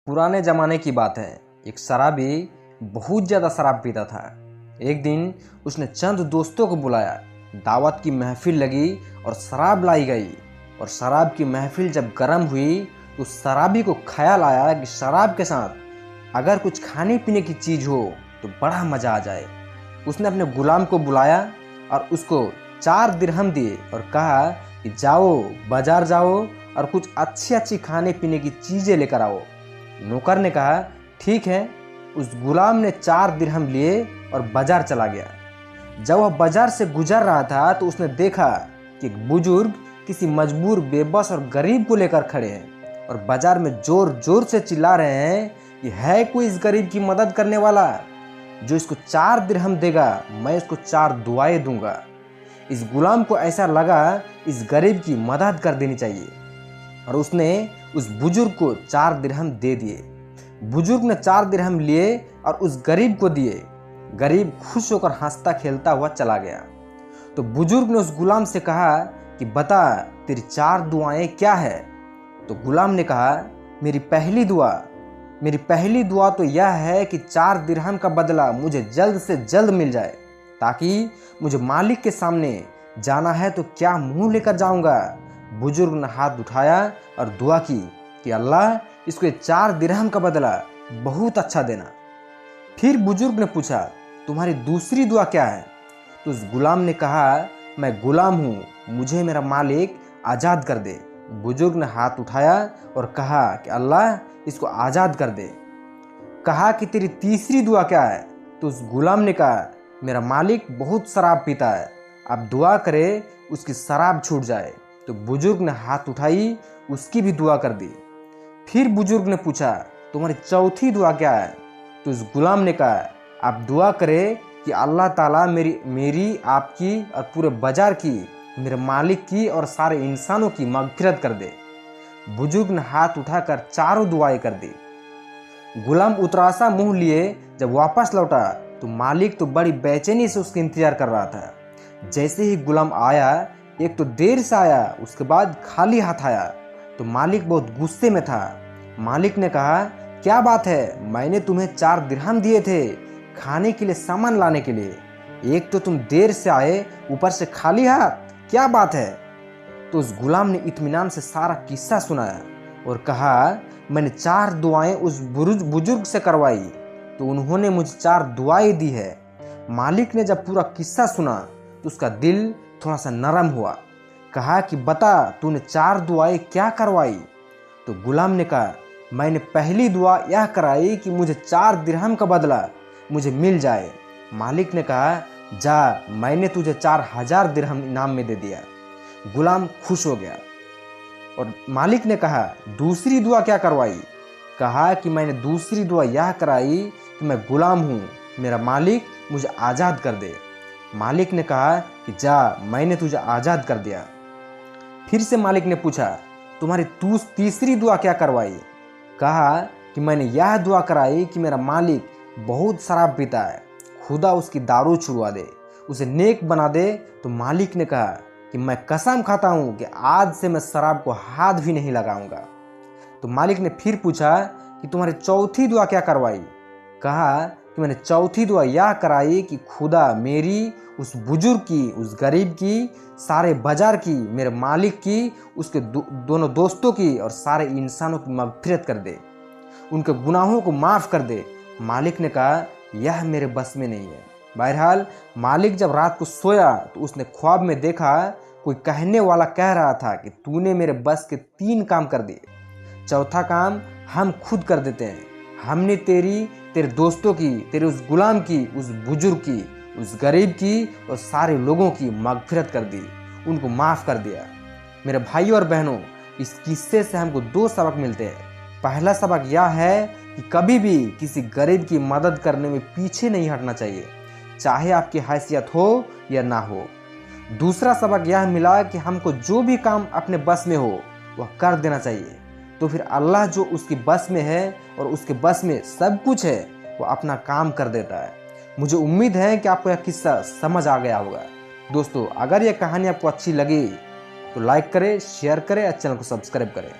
पुराने ज़माने की बात है। एक शराबी बहुत ज़्यादा शराब पीता था। एक दिन उसने चंद दोस्तों को बुलाया। दावत की महफिल लगी और शराब लाई गई। और शराब की महफिल जब गर्म हुई तो शराबी को ख्याल आया कि शराब के साथ अगर कुछ खाने पीने की चीज़ हो तो बड़ा मज़ा आ जाए। उसने अपने गुलाम को बुलाया और उसको 4 दिरहम दिए और कहा कि जाओ बाजार जाओ और कुछ अच्छी अच्छी खाने पीने की चीज़ें लेकर आओ। नौकर ने कहा ठीक है। उस गुलाम ने 4 दिरहम लिए और बाजार चला गया। जब वह बाजार से गुजर रहा था तो उसने देखा कि एक बुजुर्ग किसी मजबूर, बेबस और गरीब को लेकर खड़े हैं और बाजार में जोर जोर से चिल्ला रहे हैं कि है कोई इस गरीब की मदद करने वाला, जो इसको 4 दिरहम देगा मैं इसको 4 दुआएं दूंगा। इस गुलाम को ऐसा लगा इस गरीब की मदद कर देनी चाहिए और उसने उस बुजुर्ग को 4 दिरहम दे दिए। बुजुर्ग ने 4 दिरहम लिए और उस गरीब को दिए। गरीब खुश होकर हंसता खेलता हुआ चला गया। तो बुजुर्ग ने उस गुलाम से कहा कि बता तेरी 4 दुआएं क्या है। तो गुलाम ने कहा मेरी पहली दुआ तो यह है कि 4 दिरहम का बदला मुझे जल्द से जल्द मिल जाए, ताकि मुझे मालिक के सामने जाना है तो क्या मुंह लेकर जाऊंगा। बुजुर्ग ने हाथ उठाया और दुआ की कि अल्लाह इसको 4 दिरहम का बदला बहुत अच्छा देना। फिर बुजुर्ग ने पूछा तुम्हारी दूसरी दुआ क्या है। तो उस गुलाम ने कहा मैं गुलाम हूँ, मुझे मेरा मालिक आज़ाद कर दे। बुजुर्ग ने हाथ उठाया और कहा कि अल्लाह इसको आज़ाद कर दे। कहा कि तेरी तीसरी दुआ क्या है। तो उस गुलाम ने कहा मेरा मालिक बहुत शराब पीता है, आप दुआ करे उसकी शराब छूट जाए। तो बुजुर्ग ने हाथ उठाई, उसकी भी दुआ कर दी। फिर बुजुर्ग ने पूछा तुम्हारी चौथी दुआ क्या है। तो उस गुलाम ने कहा आप दुआ करें कि अल्लाह ताला मेरी आपकी और पूरे बाजार की, मेरे मालिक की और सारे इंसानों की मगफिरत कर दे। बुजुर्ग ने हाथ उठाकर चारों दुआएं कर दी। गुलाम उतरासा मुंह लिए जब वापस लौटा तो मालिक तो बड़ी बेचैनी से उसका इंतजार कर रहा था। जैसे ही गुलाम आया, एक तो देर से आया, उसके बाद खाली हाथ आया, तो मालिक बहुत गुस्से में था। मालिक ने कहा क्या बात है, मैंने तुम्हें 4 दिरहम दिए थे खाने के लिए, सामान लाने के लिए, एक तो तुम देर से आए ऊपर से खाली हाथ, क्या बात है। तो उस गुलाम ने इत्मीनान से सारा किस्सा सुनाया और कहा मैंने 4 दुआएं उस बुजुर्ग से करवाई तो उन्होंने मुझे 4 दुआएं दी है। मालिक ने जब पूरा किस्सा सुना तो उसका दिल थोड़ा सा नरम हुआ। कहा कि बता तूने 4 दुआएं क्या करवाई। तो गुलाम ने कहा मैंने पहली दुआ यह कराई कि मुझे 4 दिरहम का बदला मुझे मिल जाए। मालिक ने कहा जा मैंने तुझे 4000 दिरहम इनाम में दे दिया। गुलाम खुश हो गया। और मालिक ने कहा दूसरी दुआ क्या करवाई। कहा कि मैंने दूसरी दुआ यह कराई कि मैं गुलाम हूँ, मेरा मालिक मुझे आज़ाद कर दे। मालिक ने कहा कि जा मैंने तुझे आज़ाद कर दिया। फिर से मालिक ने पूछा तुम्हारी तीसरी दुआ क्या करवाई। कहा कि मैंने यह दुआ कराई कि मेरा मालिक बहुत शराब पीता है, खुदा उसकी दारू छुड़वा दे, उसे नेक बना दे। तो मालिक ने कहा कि मैं कसम खाता हूँ कि आज से मैं शराब को हाथ भी नहीं लगाऊंगा। तो मालिक ने फिर पूछा कि तुम्हारी चौथी दुआ क्या करवाई। कहा कि मैंने चौथी दुआ यह कराई कि खुदा मेरी, उस बुजुर्ग की, उस गरीब की, सारे बाजार की, मेरे मालिक की, उसके दोनों दोस्तों की और सारे इंसानों की मगफिरत कर दे, उनके गुनाहों को माफ़ कर दे। मालिक ने कहा यह मेरे बस में नहीं है। बहरहाल मालिक जब रात को सोया तो उसने ख्वाब में देखा कोई कहने वाला कह रहा था कि तूने मेरे बस के 3 काम कर दिए, चौथा काम हम खुद कर देते हैं। हमने तेरे दोस्तों की, तेरे उस गुलाम की, उस बुजुर्ग की, उस गरीब की और सारे लोगों की मगफिरत कर दी, उनको माफ़ कर दिया। मेरे भाइयों और बहनों, इस किस्से से हमको 2 सबक मिलते हैं। पहला सबक यह है कि कभी भी किसी गरीब की मदद करने में पीछे नहीं हटना चाहिए, चाहे आपकी हैसियत हो या ना हो। दूसरा सबक यह मिला कि हमको जो भी काम अपने बस में हो वह कर देना चाहिए, तो फिर अल्लाह जो उसकी बस में है और उसके बस में सब कुछ है वो अपना काम कर देता है। मुझे उम्मीद है कि आपको यह किस्सा समझ आ गया होगा। दोस्तों अगर यह कहानी आपको अच्छी लगी तो लाइक करें, शेयर करें और चैनल को सब्सक्राइब करें।